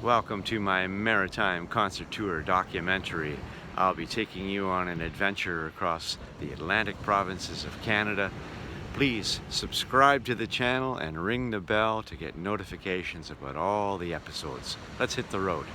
Welcome to my Maritime concert tour documentary. I'll be taking you on an adventure across the Atlantic provinces of Canada. Please subscribe to the channel and ring the bell to get notifications about all the episodes. Let's hit the road.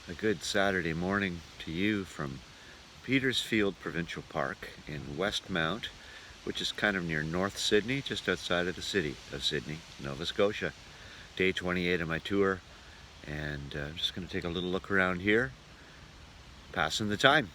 A good Saturday morning to you from Petersfield Provincial Park in Westmount, which is kind of near North Sydney, just outside of the city of Sydney, Nova Scotia. Day 28 of my tour, and I'm just going to take a little look around here, passing the time.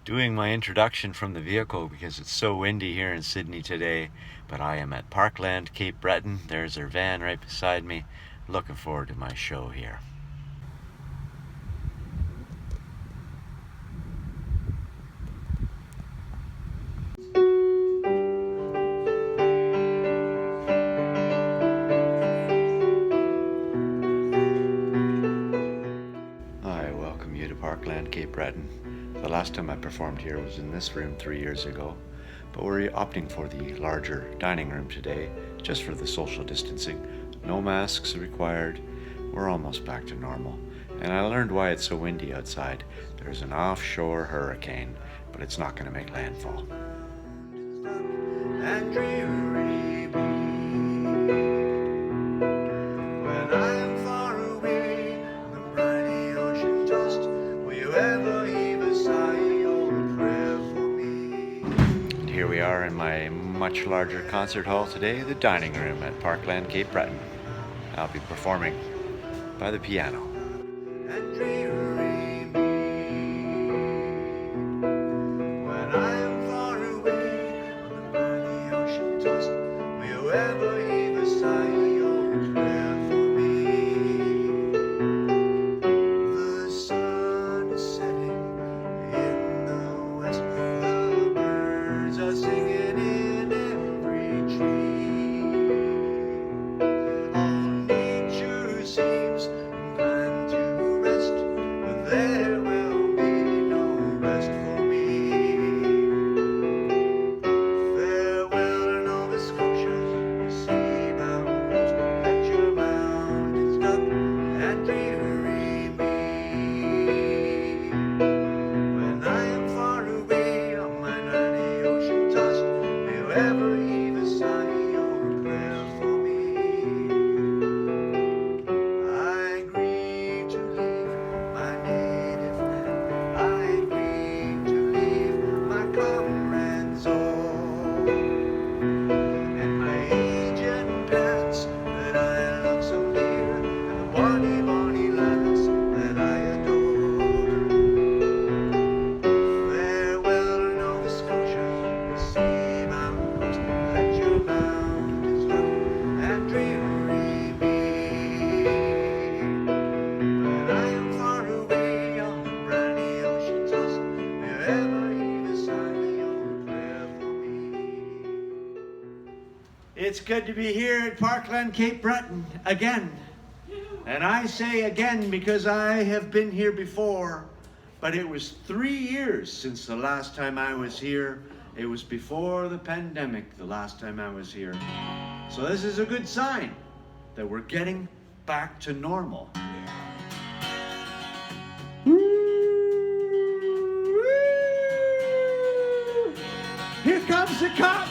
Doing my introduction from the vehicle because it's so windy here in Sydney today, but I am at Parkland, Cape Breton. There's their van right beside me. Looking forward to my show here. I welcome you to Parkland, Cape Breton. The last time I performed here was in this room 3 years ago, but we're opting for the larger dining room today, just for the social distancing. No masks required. We're almost back to normal. And I learned why it's so windy outside. There's an offshore hurricane, but it's not going to make landfall. And dreary be when I am far away on the briny ocean tossed. Will you ever heave a sigh or a prayer for me? And here we are in my much larger concert hall today, the dining room at Parkland, Cape Breton. I'll be performing by the piano. And dreary me when I am far away on the briny ocean tossed. Will you ever heave a sigh or a prayer for me? The sun is setting in the west. The birds are singing in every tree. All nature seems inclined to rest, but there will be no rest for me. Farewell, Nova Scotia, sea-bound coast, let your mountains dark and dreary me. When I am far away on my briny ocean tossed, will you ever heave a sigh or a prayer for me? I grieve to leave my native land. I grieve to leave my comrades all, and my aged parents that I love so dear, and the bonny, bonny lads that I adore. Farewell, Nova Scotia, the sea-bound coast, It's good to be here at Parkland, Cape Breton again. And I say again because I have been here before, but it was 3 years since the last time I was here. It was before the pandemic, the last time I was here. So this is a good sign that we're getting back to normal. Here comes the cops!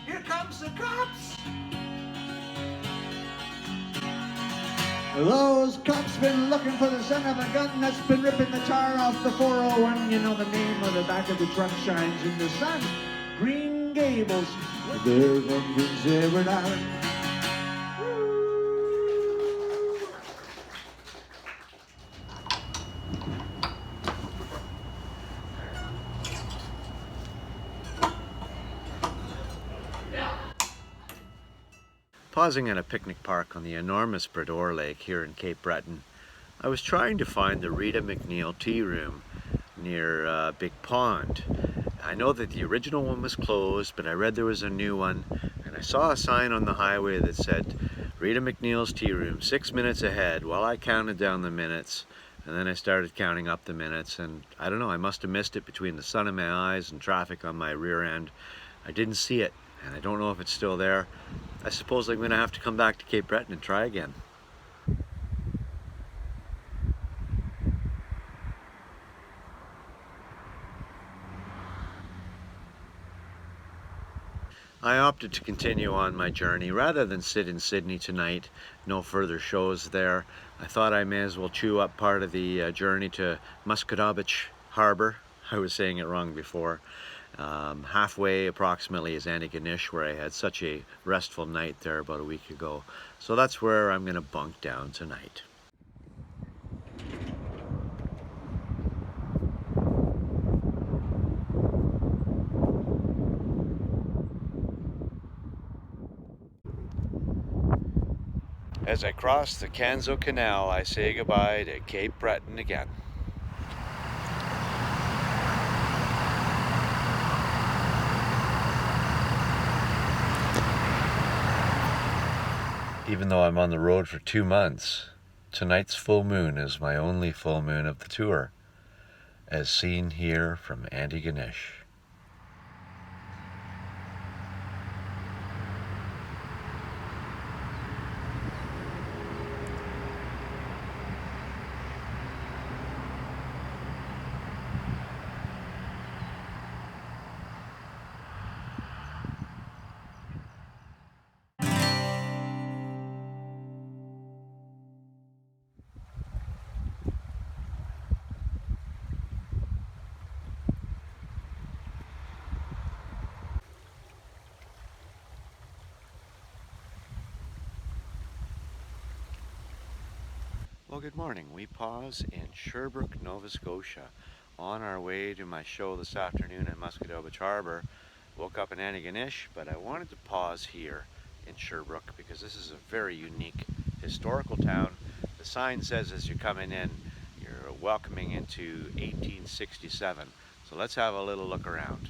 Here comes the cops! Those cops been looking for the son of a gun that's been ripping the tar off the 401. You know the name of the back of the truck shines in the sun. Green Gables, their engines ever out. Pausing at a picnic park on the enormous Bridgewater Lake here in Cape Breton, I was trying to find the Rita McNeil Tea Room near Big Pond. I know that the original one was closed, but I read there was a new one, and I saw a sign on the highway that said Rita McNeil's Tea Room, 6 minutes ahead. Well, I counted down the minutes, and then I started counting up the minutes, and I don't know, I must have missed it between the sun in my eyes and traffic on my rear end. I didn't see it, and I don't know if it's still there. I suppose I'm going to have to come back to Cape Breton and try again. I opted to continue on my journey rather than sit in Sydney tonight. No further shows there. I thought I may as well chew up part of the journey to Musquedobeach Harbour. I was saying it wrong before. Halfway approximately is Antigonish, where I had such a restful night there about a week ago. So that's where I'm going to bunk down tonight. As I cross the Canso Canal, I say goodbye to Cape Breton again. Even though I'm on the road for 2 months, tonight's full moon is my only full moon of the tour, as seen here from Antigonish. Well, good morning. We pause in Sherbrooke, Nova Scotia, on our way to my show this afternoon in Musquedobeach Harbour. Woke up in Antigonish, but I wanted to pause here in Sherbrooke because this is a very unique historical town. The sign says as you're coming in, you're welcoming into 1867. So let's have a little look around.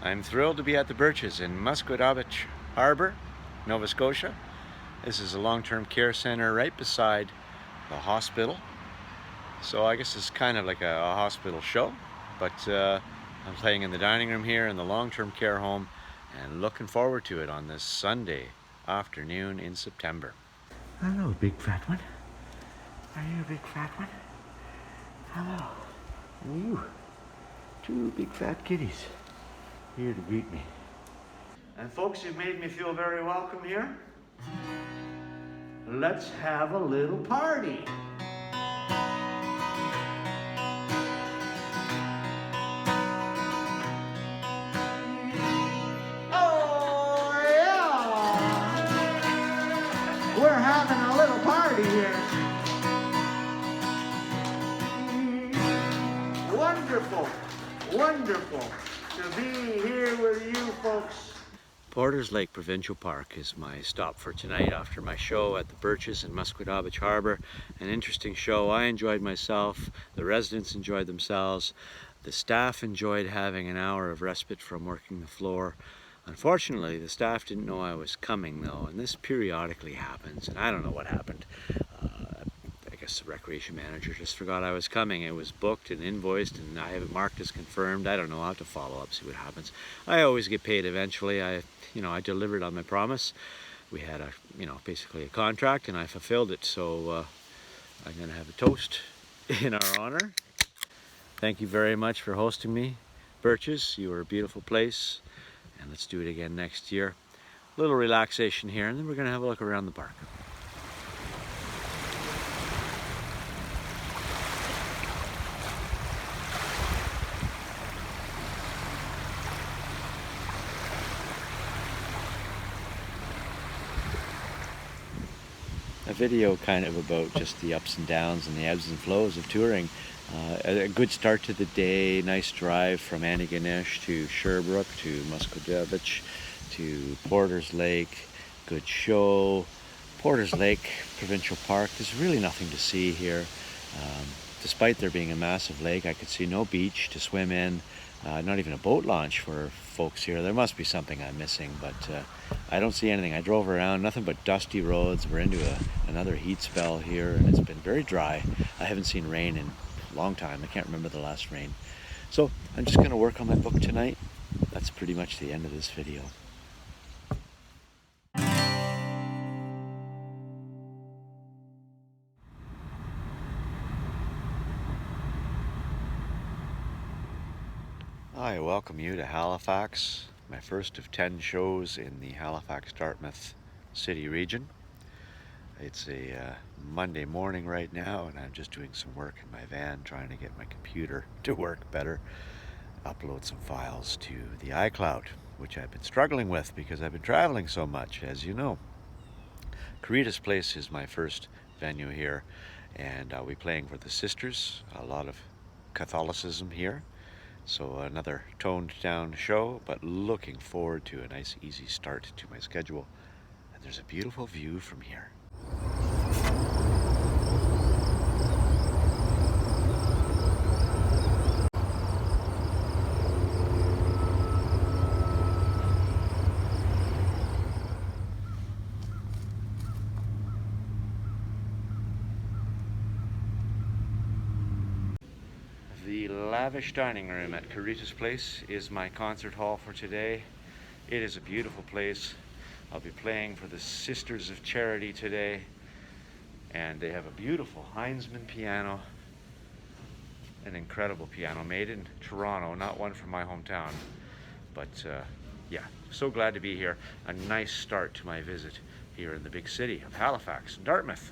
I'm thrilled to be at the Birches in Musquedoboch Harbour, Nova Scotia. This is a long-term care center right beside the hospital. So I guess it's kind of like a hospital show, but I'm playing in the dining room here in the long-term care home and looking forward to it on this Sunday afternoon in September. Hello, big fat one. Are you a big fat one? Hello. And you, two big fat kitties, here to greet me. And folks, you've made me feel very welcome here. Let's have a little party. Oh yeah! We're having a little party here. Wonderful, wonderful to be here with you folks. Porters Lake Provincial Park is my stop for tonight after my show at the Birches in Musquedoboch Harbour. An interesting show. I enjoyed myself, the residents enjoyed themselves, the staff enjoyed having an hour of respite from working the floor. Unfortunately, the staff didn't know I was coming though, and this periodically happens, and I don't know what happened. I guess the recreation manager just forgot I was coming. It was booked and invoiced and I have it marked as confirmed. I don't know, I'll have to follow up, see what happens. I always get paid eventually. I delivered on my promise. We had basically a contract and I fulfilled it. So I'm gonna have a toast in our honor. Thank you very much for hosting me, Birches. You were a beautiful place, and let's do it again next year. A little relaxation here, and then we're gonna have a look around the park. A video kind of about just the ups and downs and the ebbs and flows of touring. A good start to the day, nice drive from Antigonish to Sherbrooke to Musquedoboch to Porters Lake, good show. Porters Lake Provincial Park, there's really nothing to see here. Despite there being a massive lake, I could see no beach to swim in, not even a boat launch for folks here. There must be something I'm missing, but I don't see anything. I drove around, nothing but dusty roads. We're into another heat spell here, and it's been very dry. I haven't seen rain in a long time. I can't remember the last rain. So I'm just gonna work on my book tonight. That's pretty much the end of this video. I welcome you to Halifax, my first of 10 shows in the Halifax-Dartmouth city region. It's a Monday morning right now, and I'm just doing some work in my van, trying to get my computer to work better, upload some files to the iCloud, which I've been struggling with because I've been traveling so much, as you know. Caritas Place is my first venue here, and I'll be playing for the Sisters, a lot of Catholicism here. So another toned down show, but looking forward to a nice easy start to my schedule. And there's a beautiful view from here. The lavish dining room at Caritas Place is my concert hall for today. It is a beautiful place. I'll be playing for the Sisters of Charity today, and they have a beautiful Heinzmann piano, an incredible piano made in Toronto, not one from my hometown. But yeah, so glad to be here. A nice start to my visit here in the big city of Halifax and Dartmouth.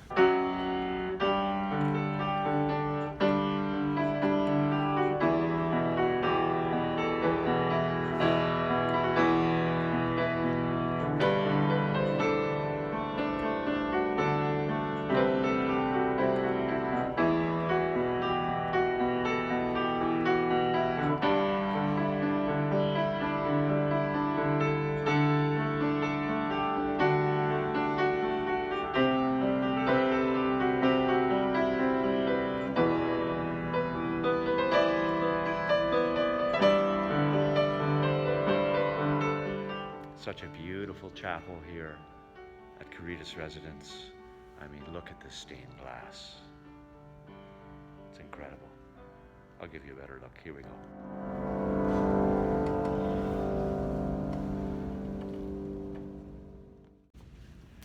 Such a beautiful chapel here at Caritas Residence. I mean, look at this stained glass. It's incredible. I'll give you a better look. Here we go.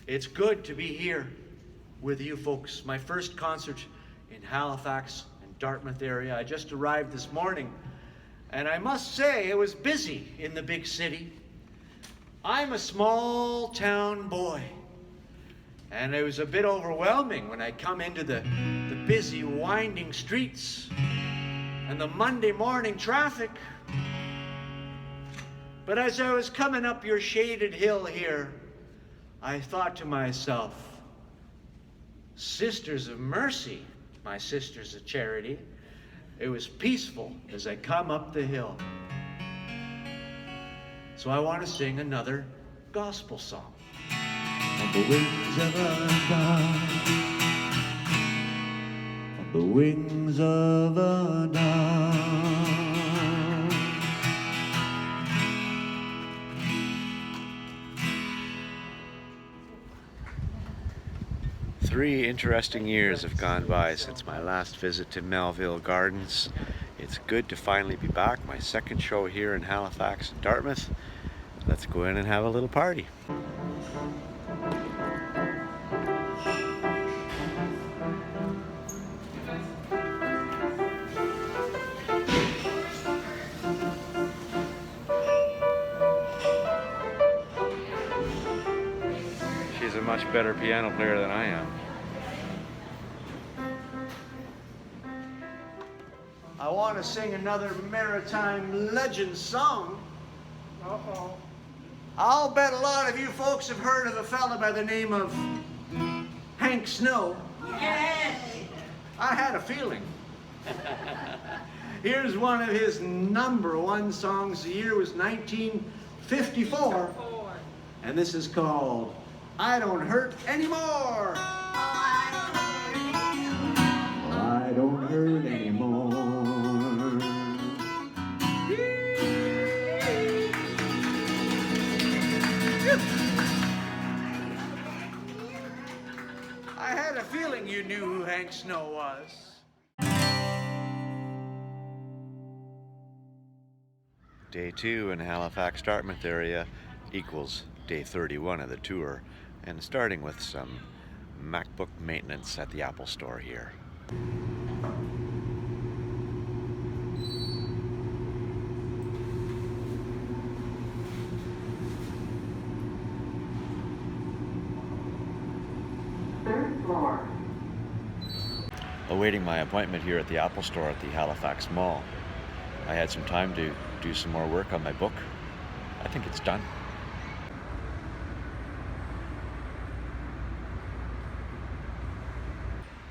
It's good to be here with you folks. My first concert in Halifax and Dartmouth area. I just arrived this morning, and I must say it was busy in the big city. I'm a small town boy, and it was a bit overwhelming when I come into the busy, winding streets and the Monday morning traffic. But as I was coming up your shaded hill here, I thought to myself, Sisters of Mercy, my sisters of charity, it was peaceful as I come up the hill. So I want to sing another gospel song. On the wings of a dove, on the wings of a dove. 3 interesting years have gone by since my last visit to Melville Gardens. It's good to finally be back. My second show here in Halifax and Dartmouth. Let's go in and have a little party. She's a much better piano player than I am. I want to sing another Maritime legend song. Uh-oh. I'll bet a lot of you folks have heard of a fella by the name of Hank Snow. Yes! I had a feeling. Here's one of his #1 songs. The year was 1954. And this is called I Don't Hurt Anymore. I don't hurt anymore. I had a feeling you knew who Hank Snow was. Day 2 in Halifax, Dartmouth area equals day 31 of the tour, and starting with some MacBook maintenance at the Apple Store here. Third floor. Awaiting my appointment here at the Apple Store at the Halifax Mall. I had some time to do some more work on my book. I think it's done.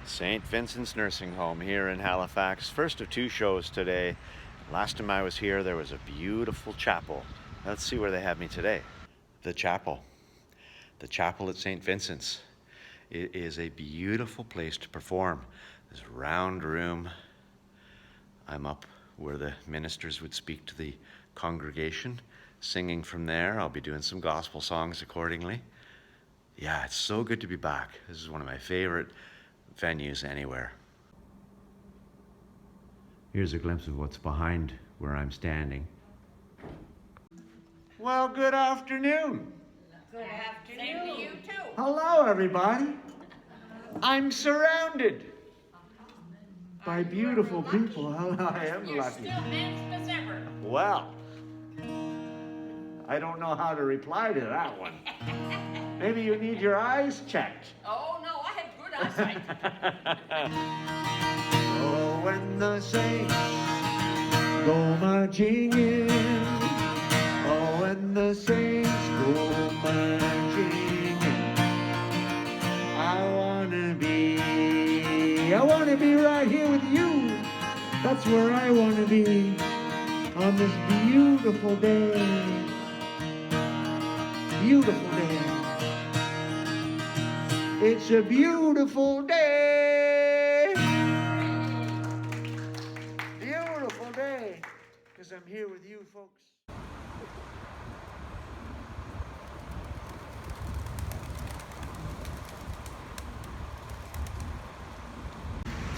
St. Vincent's Nursing Home here in Halifax. First of 2 shows today. Last time I was here, there was a beautiful chapel. Let's see where they have me today. The chapel. The chapel at St. Vincent's. It is a beautiful place to perform. This round room. I'm up where the ministers would speak to the congregation, singing from there. I'll be doing some gospel songs accordingly. Yeah, it's so good to be back. This is one of my favorite venues anywhere. Here's a glimpse of what's behind where I'm standing. Well, good afternoon. Good afternoon. Same to you too. Hello, everybody. I'm surrounded by beautiful people. I am You're lucky. still handsome as ever. Well, I don't know how to reply to that one. Maybe you need your eyes checked. Oh no, I have good eyesight. Oh, when the saints go marching in. Oh, when the saints go marching in. I wanna be right here with you. That's where I wanna be on this beautiful day. Beautiful day. It's a beautiful day. Beautiful day. Because I'm here with you folks.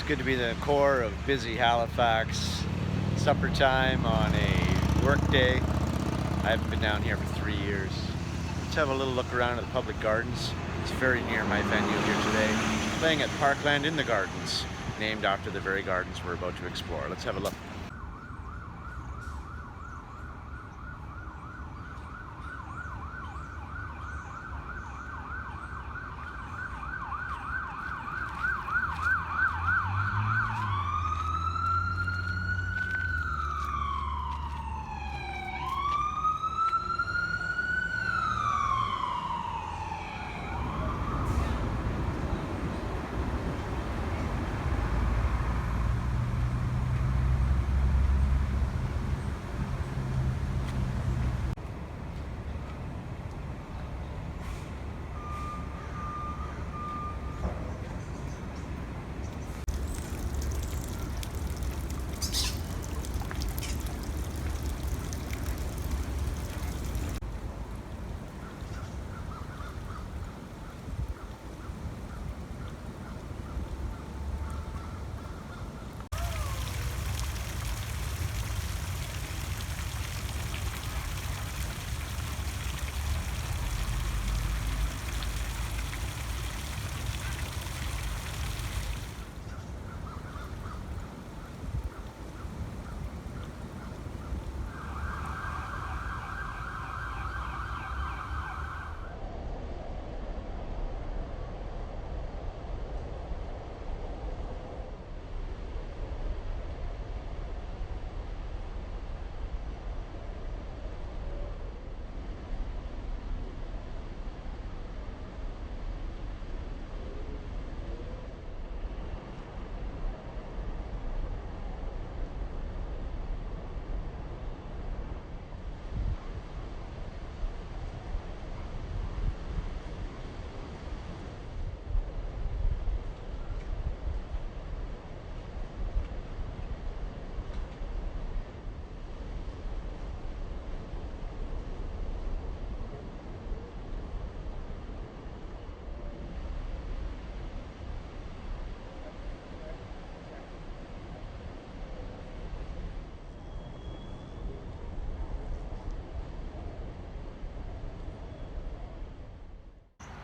It's good to be in the core of busy Halifax. Supper time on a work day. I haven't been down here for 3 years. Let's have a little look around at the public gardens. It's very near my venue here today. Playing at Parkland in the Gardens, named after the very gardens we're about to explore. Let's have a look.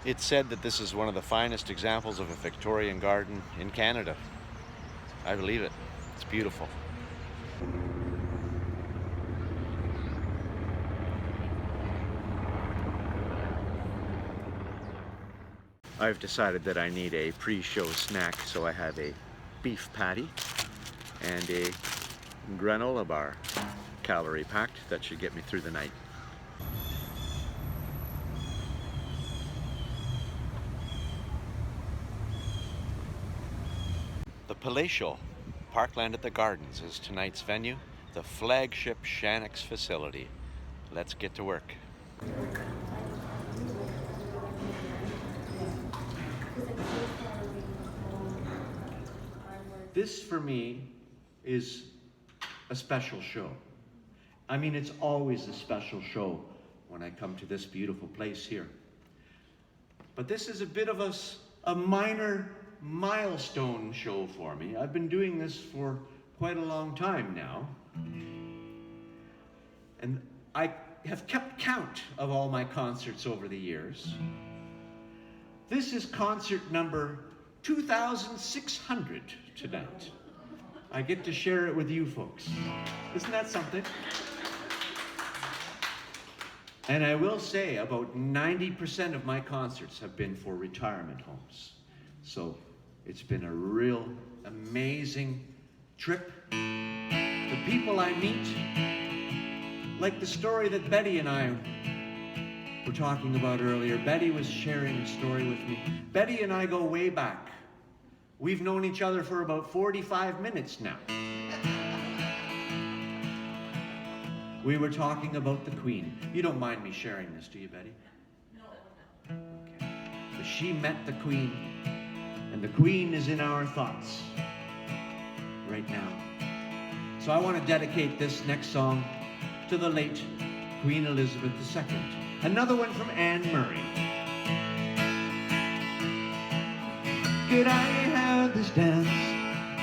It's said that this is one of the finest examples of a Victorian garden in Canada. I believe it. It's beautiful. I've decided that I need a pre-show snack, so I have a beef patty and a granola bar, calorie packed. That should get me through the night. The palatial Parkland at the Gardens is tonight's venue, the flagship Shannock's facility. Let's get to work. This for me is a special show. I mean, it's always a special show when I come to this beautiful place here. But this is a bit of a minor milestone show for me. I've been doing this for quite a long time now. And I have kept count of all my concerts over the years. This is concert number 2,600 tonight. I get to share it with you folks. Isn't that something? And I will say about 90% of my concerts have been for retirement homes. So it's been a real amazing trip. The people I meet, like the story that Betty and I were talking about earlier. Betty was sharing a story with me. Betty and I go way back. We've known each other for about 45 minutes now. We were talking about the Queen. You don't mind me sharing this, do you, Betty? No. Okay. But she met the Queen, and the Queen is in our thoughts right now. So I want to dedicate this next song to the late Queen Elizabeth II. Another one from Anne Murray. Could I have this dance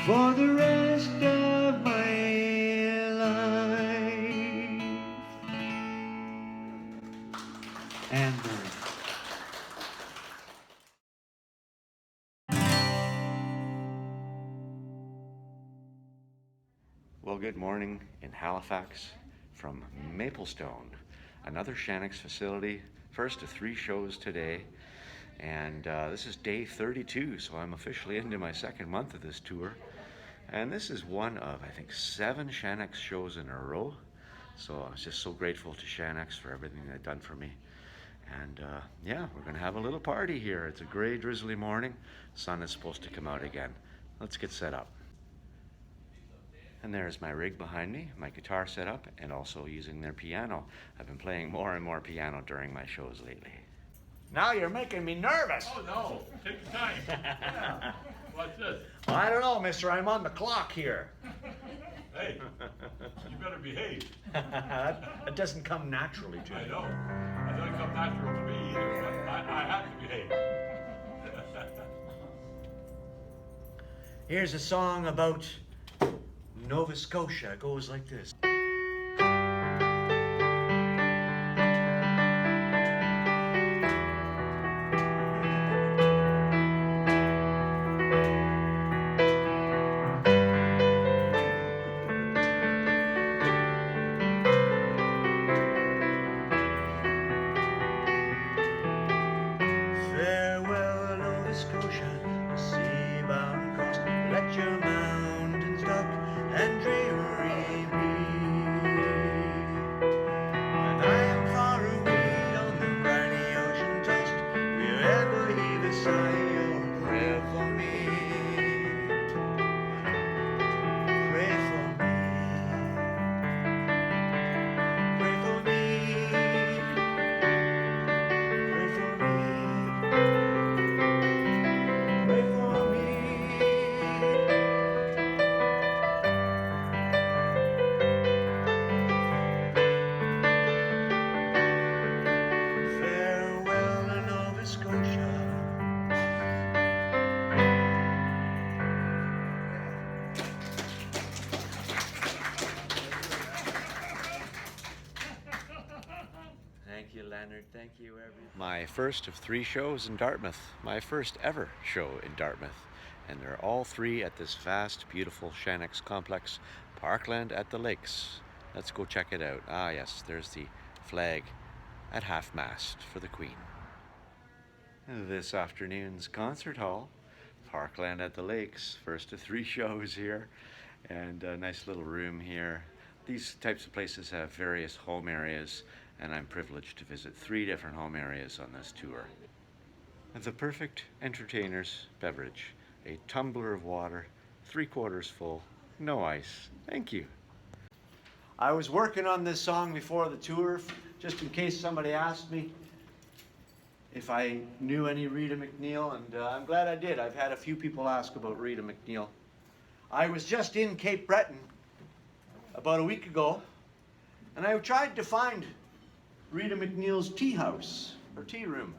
for the rest of my life. And well, good morning in Halifax from Maplestone, another Shannock's facility. First of 3 shows today, and this is day 32, so I'm officially into my second month of this tour. And this is one of, I think, 7 Shannock's shows in a row. So I was just so grateful to Shannock's for everything they've done for me. And yeah, we're gonna have a little party here. It's a gray, drizzly morning. Sun is supposed to come out again. Let's get set up. And there's my rig behind me, my guitar set up, and also using their piano. I've been playing more and more piano during my shows lately. Now you're making me nervous. Oh no, take your time. Yeah. What's this? I don't know, mister, I'm on the clock here. Hey, you better behave. That doesn't come naturally to I me. know. It doesn't come natural to me either, but I have to behave. Here's a song about Nova Scotia. It goes like this. Farewell, Nova Scotia, the sea-bound coast. Let your mountains dark and dreary be. When I am far away on the briny ocean tossed, will you ever heave a sigh or pray for me? Pray for me. Pray for me. Pray for me. Pray for me. Farewell, Nova Scotia. Thank you, Leonard. Thank you, everyone. My first of 3 shows in Dartmouth. My first ever show in Dartmouth. And they're all 3 at this vast, beautiful Shannock's complex, Parkland at the Lakes. Let's go check it out. Ah, yes, there's the flag at half-mast for the Queen. This afternoon's concert hall, Parkland at the Lakes. First of 3 shows here, and a nice little room here. These types of places have various home areas, and I'm privileged to visit 3 different home areas on this tour. The perfect entertainer's beverage, a tumbler of water, 3/4 full, no ice. Thank you. I was working on this song before the tour, just in case somebody asked me if I knew any Rita McNeil, and I'm glad I did. I've had a few people ask about Rita McNeil. I was just in Cape Breton about a week ago, and I tried to find Rita McNeil's tea house, or tea room.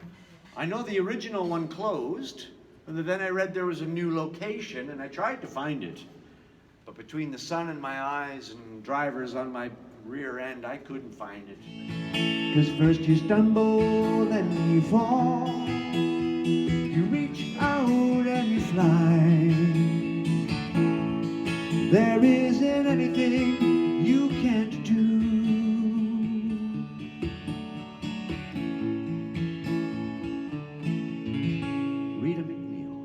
I know the original one closed, and then I read there was a new location, and I tried to find it. But between the sun in my eyes and drivers on my rear end, I couldn't find it. 'Cause first you stumble, then you fall. You reach out and you fly. There isn't anything you can't do. Rita McNeil.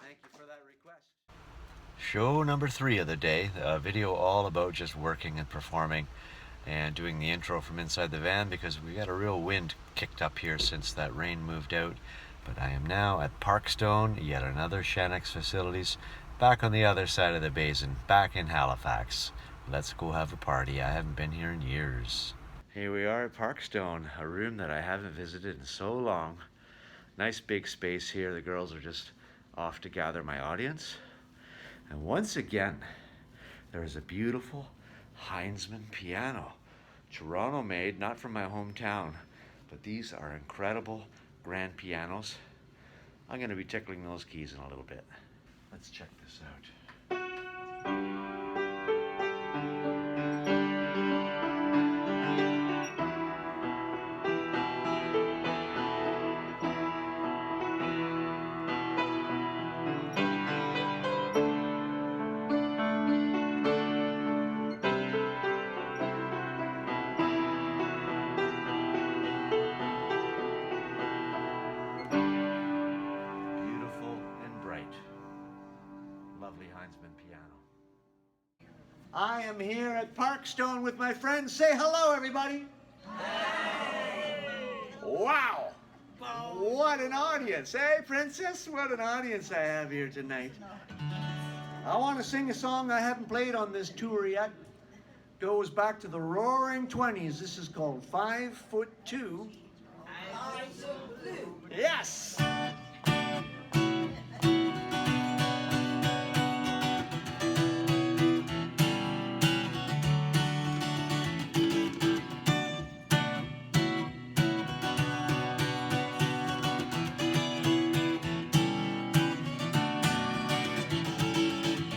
Thank you for that request. Show number 3 of the day, a video all about just working and performing and doing the intro from inside the van because we got a real wind kicked up here since that rain moved out. But I am now at Parkstone, yet another Shannock's facilities, back on the other side of the basin, back in Halifax. Let's go have a party. I haven't been here in years. Here we are at Parkstone, a room that I haven't visited in so long. Nice big space here. The girls are just off to gather my audience. And once again, there is a beautiful Heinzman piano. Toronto made, not from my hometown, but these are incredible grand pianos. I'm going to be tickling those keys in a little bit. Let's check this out. I am here at Parkstone with my friends. Say hello, everybody. Wow. What an audience, eh, Princess? What an audience I have here tonight. I want to sing a song I haven't played on this tour yet. Goes back to the roaring 20s. This is called 5'2". Yes.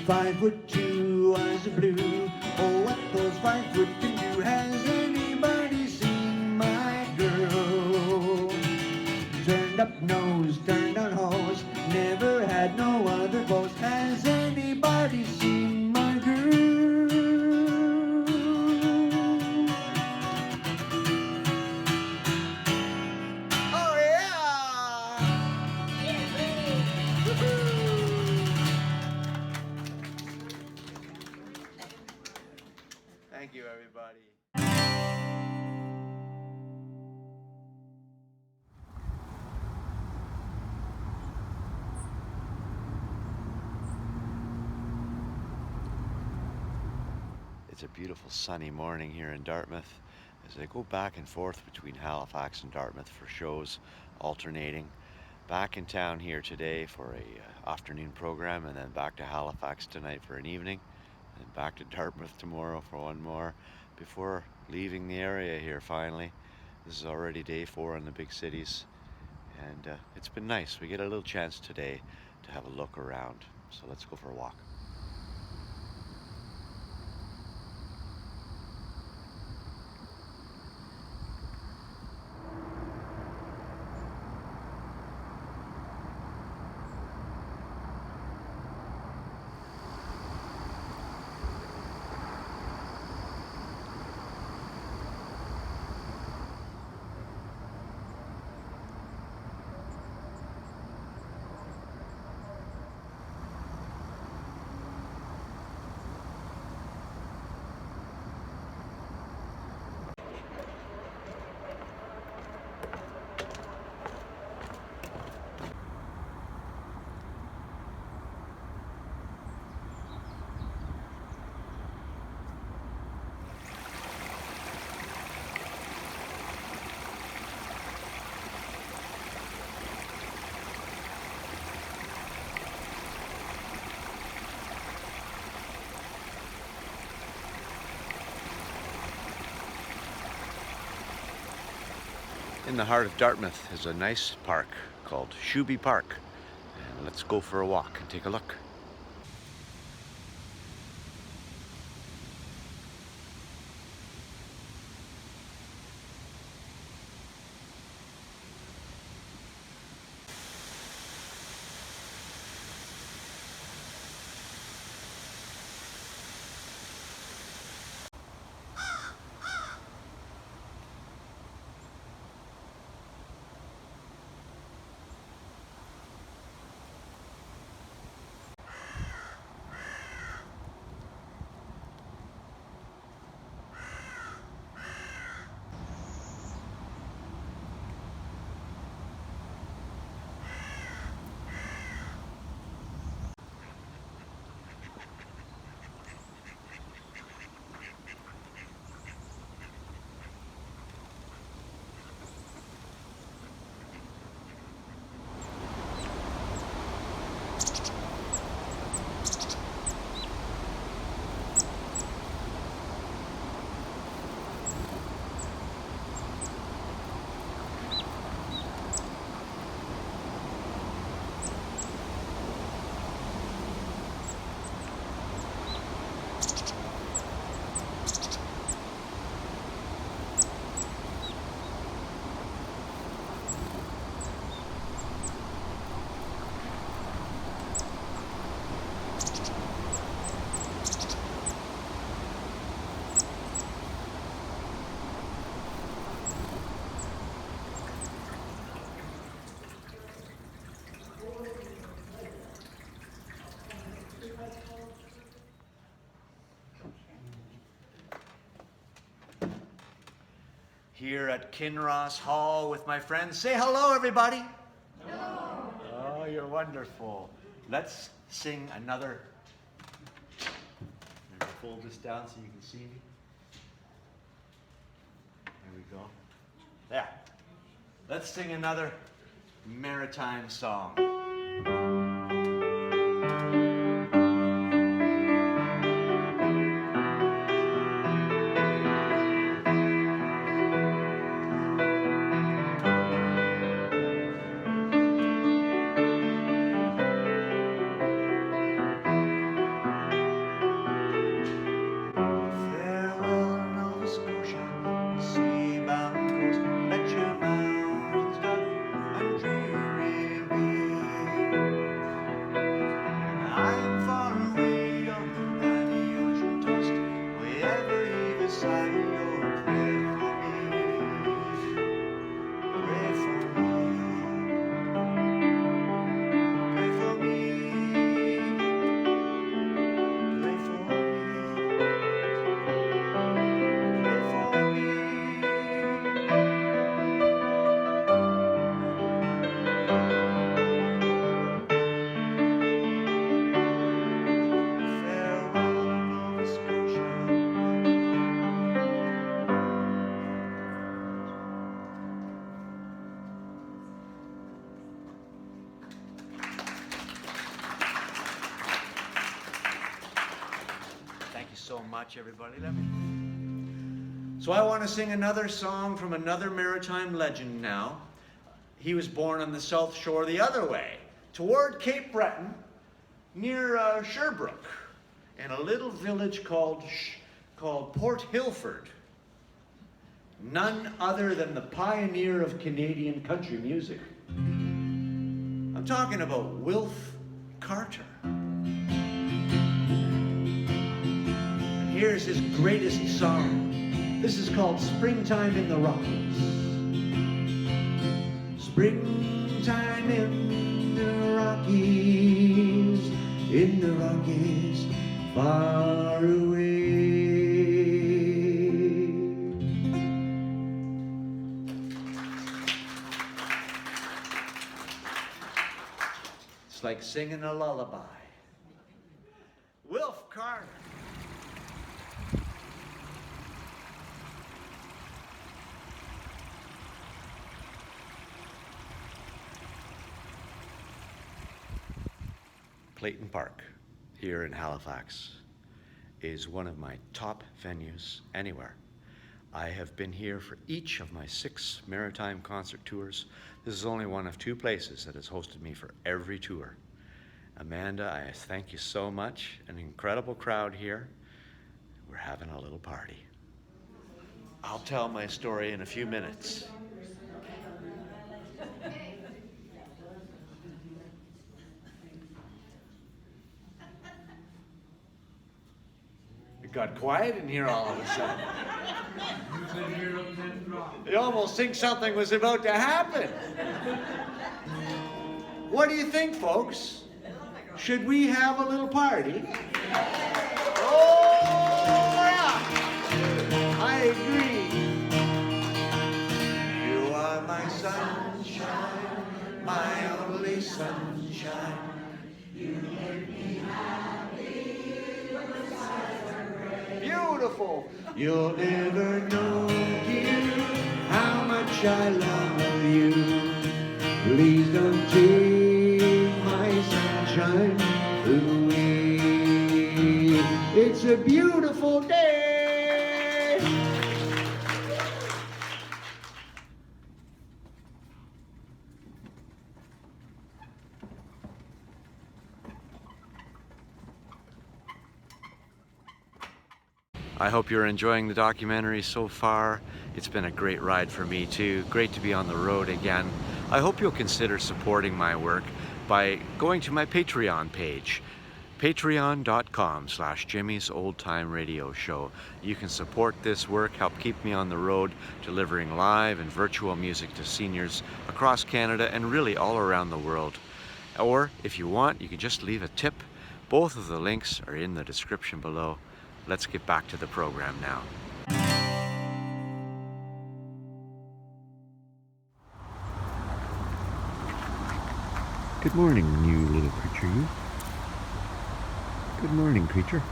5'2", eyes of blue. Oh, what those 5 foot can do. Has anybody seen my girl? Turned up nose, turned on hose, never had no other boast. Has anybody seen my girl? Oh yeah! Thank you, everybody. It's a beautiful sunny morning here in Dartmouth as I go back and forth between Halifax and Dartmouth for shows, alternating. Back in town here today for a afternoon program, and then back to Halifax tonight for an evening, and back to Dartmouth tomorrow for one more before leaving the area here finally. This is already day 4 in the big cities, and it's been nice. We get a little chance today to have a look around, so let's go for a walk. In the heart of Dartmouth is a nice park called Shoeby Park. And let's go for a walk and take a look. here at Kinross Hall with my friends. Say hello, everybody. Hello. Oh, you're wonderful. Let's sing another. I'm going to fold this down so you can see me. There we go. There. Let's sing another Maritime song. Farewell, Nova Scotia, sea-bound coast, let your mountains dark and dreary be. I'm far away on the ocean tossed, we ever heave a sigh, your prayer for me. Pray for me. Pray for me. Pray for me. Thank you so much, everybody. So I want to sing another song from another maritime legend now. He was born on the south shore the other way, toward Cape Breton, near Sherbrooke, in a little village called Port Hilford. None other than the pioneer of Canadian country music. I'm talking about Wilf Carter. And here's his greatest song. This is called Springtime in the Rockies. Springtime in the Rockies, far away. It's like singing a lullaby. Wilf Carter. Clayton Park here in Halifax is one of my top venues anywhere. I have been here for each of my 6 maritime concert tours. This is only one of 2 places that has hosted me for every tour. Amanda, I thank you so much. An incredible crowd here. We're having a little party. I'll tell my story in a few minutes. It got quiet in here all of a sudden. You almost think something was about to happen. What do you think, folks? Should we have a little party? Oh, yeah! I agree. You are my sunshine, my only sunshine. Beautiful. You'll never know, dear, how much I love you. Please don't take my sunshine away. It's a beautiful day. I hope you're enjoying the documentary so far. It's been a great ride for me too. Great to be on the road again. I hope you'll consider supporting my work by going to my Patreon page, patreon.com/Jimmy's Old Time Radio Show. You can support this work, help keep me on the road, delivering live and virtual music to seniors across Canada and really all around the world. Or if you want, you can just leave a tip. Both of the links are in the description below. Let's get back to the program now. Good morning, you little creature, you. Good morning, creature.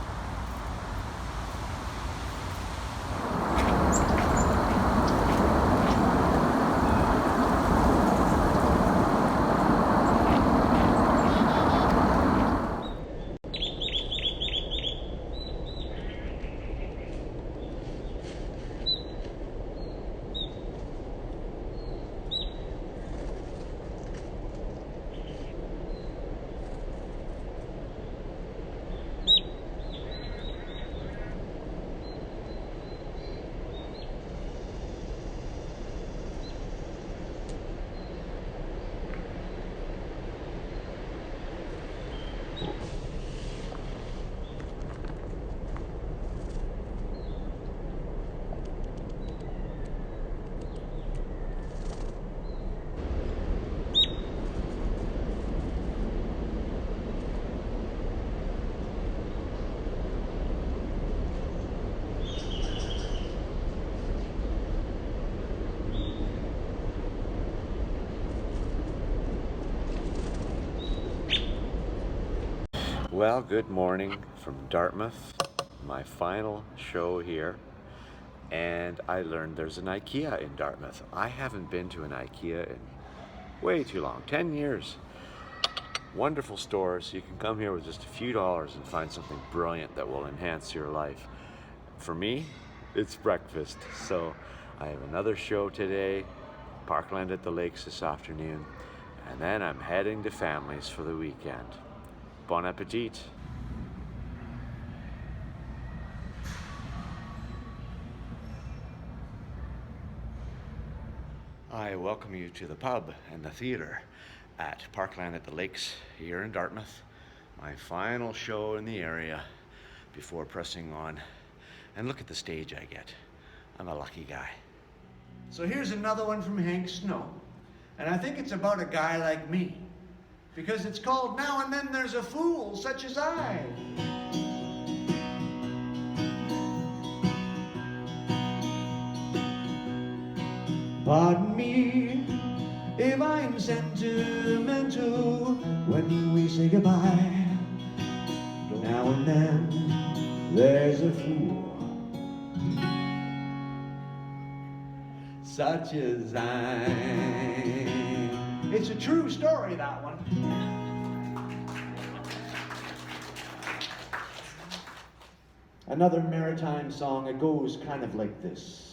Well, good morning from Dartmouth, my final show here, and I learned there's an IKEA in Dartmouth. I haven't been to an IKEA in way too long, 10 years. Wonderful stores. You can come here with just a few dollars and find something brilliant that will enhance your life. For me, it's breakfast. So I have another show today, Parkland at the Lakes this afternoon, and then I'm heading to families for the weekend. Bon appetit. I welcome you to the pub and the theater at Parkland at the Lakes here in Dartmouth. My final show in the area before pressing on. And look at the stage I get. I'm a lucky guy. So here's another one from Hank Snow. And I think it's about a guy like me. Because it's called Now and Then There's a Fool Such as I. Pardon me if I'm sentimental when we say goodbye. Now and then there's a fool such as I. It's a true story, that one. Another Maritime song, it goes kind of like this.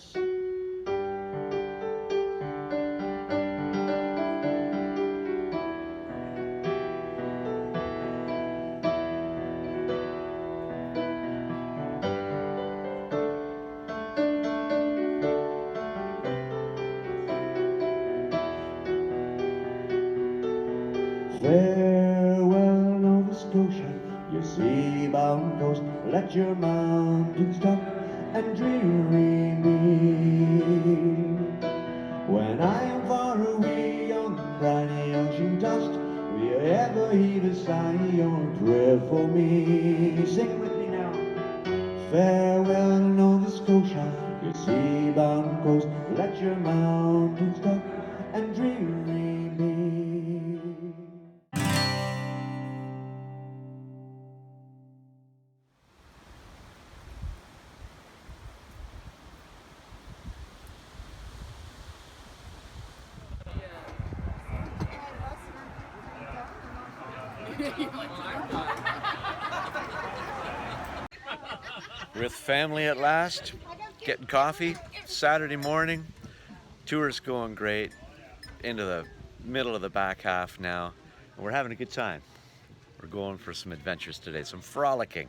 Farewell, Nova Scotia, your sea-bound coast. Let your mountains talk and dreary me. When I am far away on the briny ocean tossed, will you ever heave a sigh or a prayer for me? Sing it with me now. Farewell, Nova Scotia, your sea-bound coast. Let your mountains talk and dreary me. With family at last, getting coffee, Saturday morning. Tour's going great, into the middle of the back half now, and we're having a good time. We're going for some adventures today, some frolicking.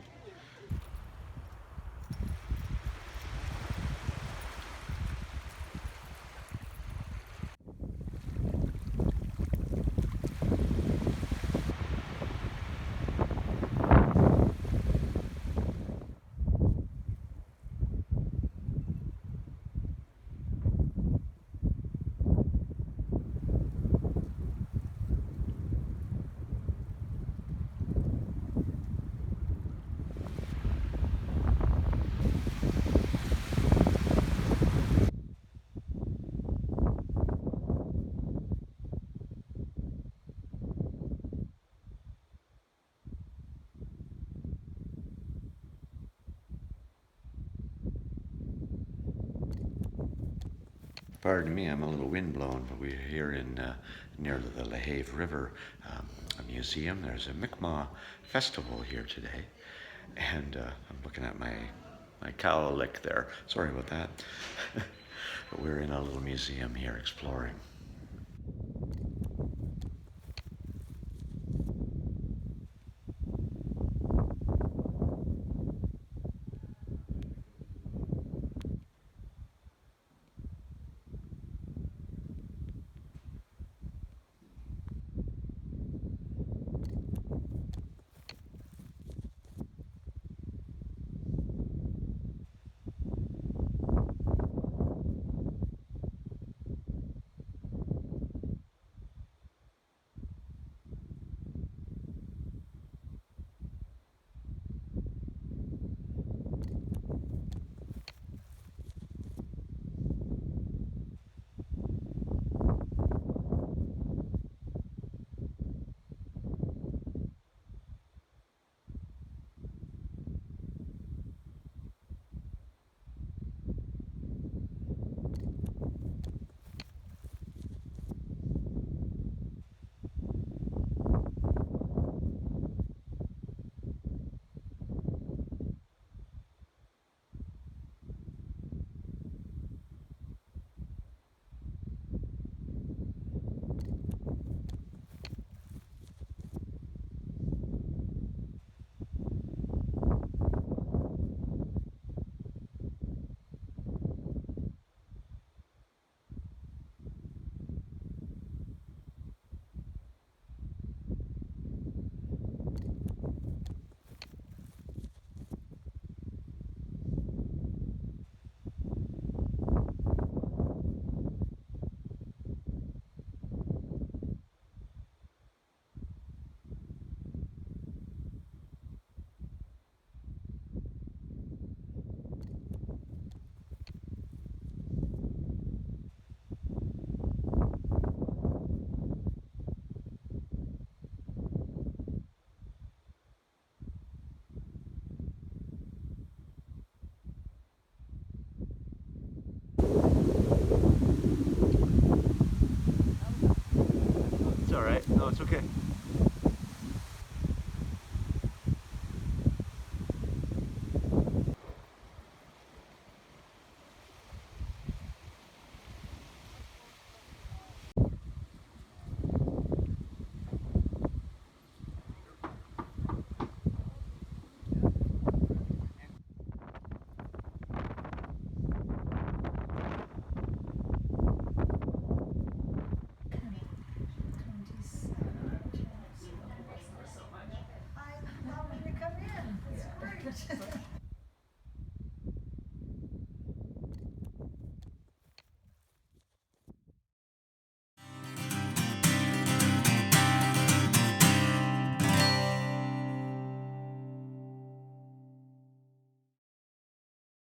Pardon me, I'm a little windblown, but we're here in near the Lahave River, a museum. There's a Mi'kmaq festival here today, and I'm looking at my cowlick there. Sorry about that. But we're in a little museum here exploring.